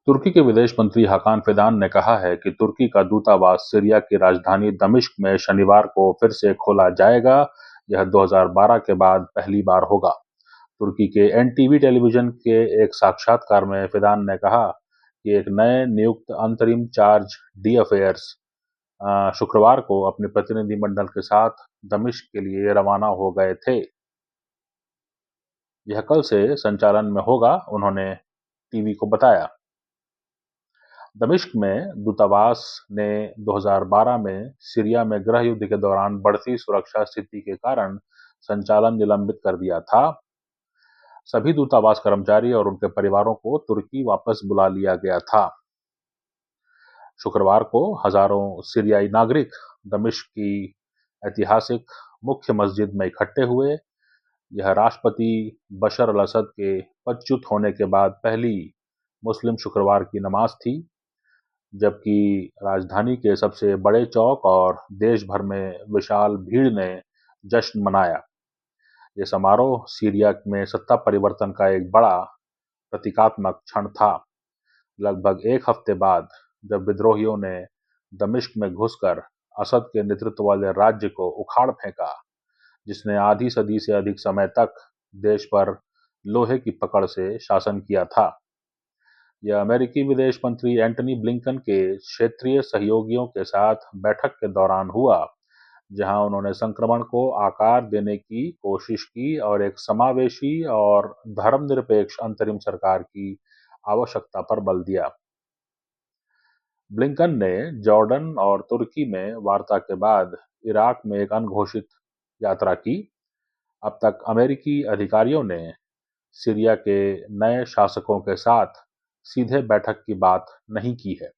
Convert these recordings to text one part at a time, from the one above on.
तुर्की के विदेश मंत्री हाकान फिदान ने कहा है कि तुर्की का दूतावास सीरिया की राजधानी दमिश्क में शनिवार को फिर से खोला जाएगा। यह 2012 के बाद पहली बार होगा। तुर्की के एनटीवी टेलीविजन के एक साक्षात्कार में फिदान ने कहा कि एक नए नियुक्त अंतरिम चार्ज डी अफेयर्स शुक्रवार को अपने प्रतिनिधिमंडल के साथ दमिश्क के लिए रवाना हो गए थे। यह कल से संचालन में होगा, उन्होंने टीवी को बताया। दमिश्क में दूतावास ने 2012 में सीरिया में गृह युद्ध के दौरान बढ़ती सुरक्षा स्थिति के कारण संचालन निलंबित कर दिया था। सभी दूतावास कर्मचारी और उनके परिवारों को तुर्की वापस बुला लिया गया था। शुक्रवार को हजारों सीरियाई नागरिक दमिश्क की ऐतिहासिक मुख्य मस्जिद में इकट्ठे हुए। यह राष्ट्रपति बशर अल असद के पदच्युत होने के बाद पहली मुस्लिम शुक्रवार की नमाज थी, जबकि राजधानी के सबसे बड़े चौक और देश भर में विशाल भीड़ ने जश्न मनाया। ये समारोह सीरिया में सत्ता परिवर्तन का एक बड़ा प्रतीकात्मक क्षण था। लगभग एक हफ्ते बाद जब विद्रोहियों ने दमिश्क में घुसकर असद के नेतृत्व वाले राज्य को उखाड़ फेंका, जिसने आधी सदी से अधिक समय तक देश पर लोहे की पकड़ से शासन किया था। यह अमेरिकी विदेश मंत्री एंटनी ब्लिंकन के क्षेत्रीय सहयोगियों के साथ बैठक के दौरान हुआ, जहां उन्होंने संक्रमण को आकार देने की कोशिश की और एक समावेशी और धर्मनिरपेक्ष अंतरिम सरकार की आवश्यकता पर बल दिया। ब्लिंकन ने जॉर्डन और तुर्की में वार्ता के बाद इराक में एक अनघोषित यात्रा की। अब तक अमेरिकी अधिकारियों ने सीरिया के नए शासकों के साथ सीधे बैठक की बात नहीं की है।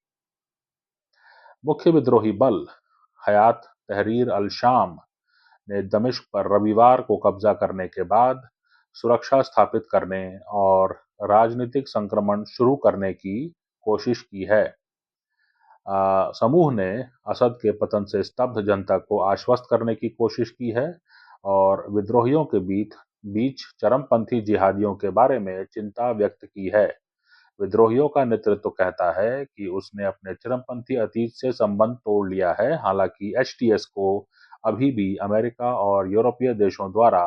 मुख्य विद्रोही बल हयात तहरीर अल शाम ने दमिश्क पर रविवार को कब्जा करने के बाद सुरक्षा स्थापित करने और राजनीतिक संक्रमण शुरू करने की कोशिश की है। समूह ने असद के पतन से स्तब्ध जनता को आश्वस्त करने की कोशिश की है और विद्रोहियों के बीच चरमपंथी जिहादियों के बारे में चिंता व्यक्त की है। विद्रोहियों का नेतृत्व कहता है कि उसने अपने चरमपंथी अतीत से संबंध तोड़ लिया है। हालांकि एचटीएस को अभी भी अमेरिका और यूरोपीय देशों द्वारा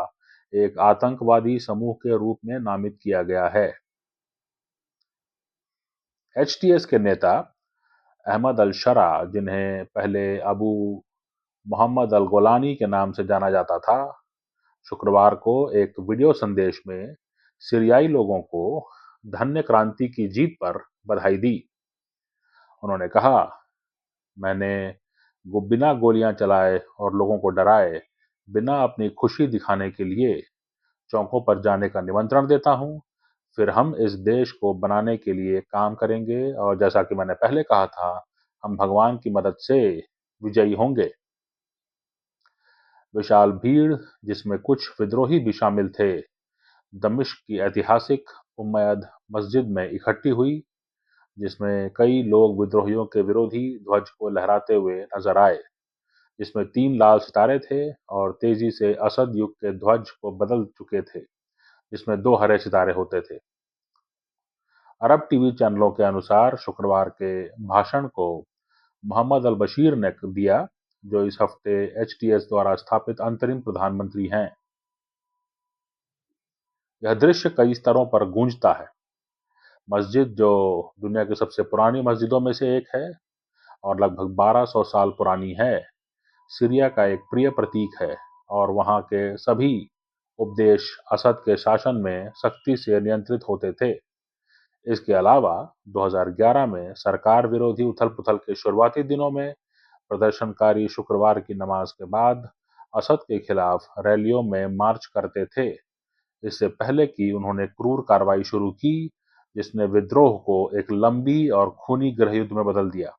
एक आतंकवादी समूह के रूप में नामित किया गया है। एचटीएस के नेता अहमद अल शरा, जिन्हें पहले अबू मोहम्मद अल गोलानी के नाम से जाना जाता था, शुक्रवार को एक वीडियो संदेश में सीरियाई लोगों को धन्य क्रांति की जीत पर बधाई दी। उन्होंने कहा, मैंने बिना गोलियां चलाए और लोगों को डराए बिना अपनी खुशी दिखाने के लिए चौकों पर जाने का निमंत्रण देता हूं। फिर हम इस देश को बनाने के लिए काम करेंगे और जैसा कि मैंने पहले कहा था, हम भगवान की मदद से विजयी होंगे। विशाल भीड़, जिसमें कुछ विद्रोही भी शामिल थे, दमिश्क की ऐतिहासिक उम्मयद मस्जिद में इकट्ठी हुई, जिसमें कई लोग विद्रोहियों के विरोधी ध्वज को लहराते हुए नजर आए, जिसमें 3 लाल सितारे थे और तेजी से असद युग के ध्वज को बदल चुके थे, जिसमें 2 हरे सितारे होते थे। अरब टीवी चैनलों के अनुसार शुक्रवार के भाषण को मोहम्मद अल बशीर ने दिया, जो इस हफ्ते एचटीएस द्वारा स्थापित अंतरिम प्रधानमंत्री हैं। यह दृश्य कई स्तरों पर गूंजता है। मस्जिद, जो दुनिया की सबसे पुरानी मस्जिदों में से एक है और लगभग 1200 साल पुरानी है, सीरिया का एक प्रिय प्रतीक है और वहां के सभी उपदेश असद के शासन में सख्ती से नियंत्रित होते थे। इसके अलावा 2011 में सरकार विरोधी उथल-पुथल के शुरुआती दिनों में प्रदर्शनकारी शुक्रवार की नमाज के बाद असद के खिलाफ रैलियों में मार्च करते थे, इससे पहले कि उन्होंने क्रूर कार्रवाई शुरू की, जिसने विद्रोह को एक लंबी और खूनी गृहयुद्ध में बदल दिया।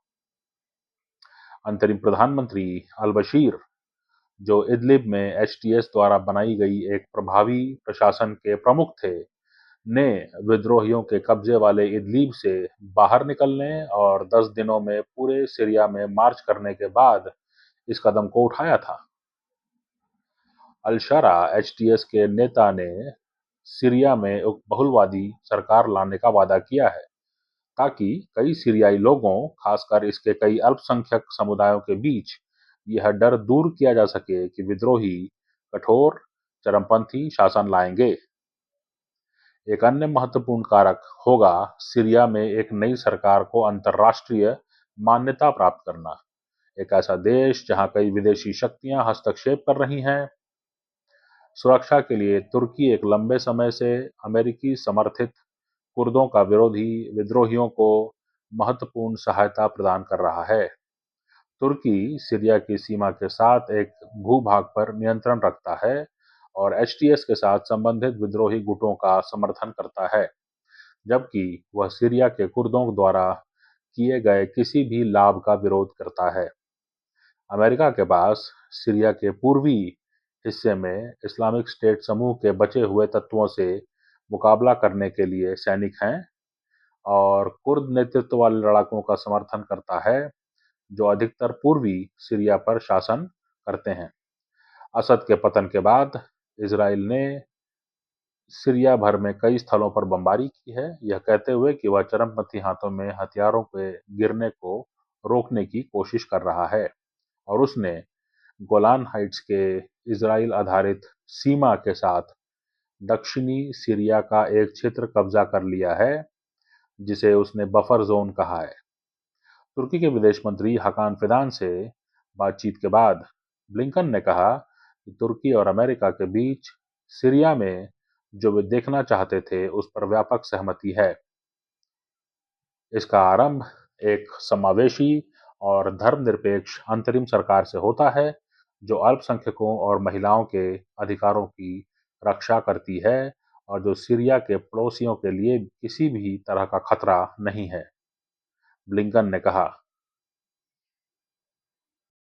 अंतरिम प्रधानमंत्री अल बशीर, जो इदलिब में एचटीएस द्वारा बनाई गई एक प्रभावी प्रशासन के प्रमुख थे, ने विद्रोहियों के कब्जे वाले इदलिब से बाहर निकलने और 10 दिनों में पूरे सीरिया में मार्च करने के बाद इस कदम को उठाया था। अल-शरा एचटीएस के नेता ने सीरिया में एक बहुलवादी सरकार लाने का वादा किया है, ताकि कई सीरियाई लोगों, खासकर इसके कई अल्पसंख्यक समुदायों के बीच यह डर दूर किया जा सके कि विद्रोही कठोर चरमपंथी शासन लाएंगे। एक अन्य महत्वपूर्ण कारक होगा सीरिया में एक नई सरकार को अंतर्राष्ट्रीय मान्यता प्राप्त करना। एक ऐसा देश जहां कई विदेशी शक्तियां हस्तक्षेप कर रही हैं। सुरक्षा के लिए तुर्की एक लंबे समय से अमेरिकी समर्थित कुर्दों का विरोधी विद्रोहियों को महत्वपूर्ण सहायता प्रदान कर रहा है। तुर्की सीरिया की सीमा के साथ एक भूभाग पर नियंत्रण रखता है और एचटीएस के साथ संबंधित विद्रोही गुटों का समर्थन करता है, जबकि वह सीरिया के कुर्दों द्वारा किए गए किसी भी लाभ का विरोध करता है। अमेरिका के पास सीरिया के पूर्वी हिस्से में इस्लामिक स्टेट समूह के बचे हुए तत्वों से मुकाबला करने के लिए सैनिक हैं और कुर्द नेतृत्व वाले लड़ाकों का समर्थन करता है, जो अधिकतर पूर्वी सीरिया पर शासन करते हैं। असद के पतन के बाद इजराइल ने सीरिया भर में कई स्थलों पर बमबारी की है, यह कहते हुए कि वह चरमपंथी हाथों में हथियारों के गिरने को रोकने की कोशिश कर रहा है और उसने गोलान हाइट्स के इजराइल आधारित सीमा के साथ दक्षिणी सीरिया का एक क्षेत्र कब्जा कर लिया है, जिसे उसने बफर जोन कहा है। तुर्की के विदेश मंत्री हकान फिदान से बातचीत के बाद ब्लिंकन ने कहा कि तुर्की और अमेरिका के बीच सीरिया में जो वे देखना चाहते थे उस पर व्यापक सहमति है। इसका आरंभ एक समावेशी और धर्मनिरपेक्ष अंतरिम सरकार से होता है, जो अल्पसंख्यकों और महिलाओं के अधिकारों की रक्षा करती है और जो सीरिया के पड़ोसियों के लिए किसी भी तरह का खतरा नहीं है, ब्लिंकन ने कहा।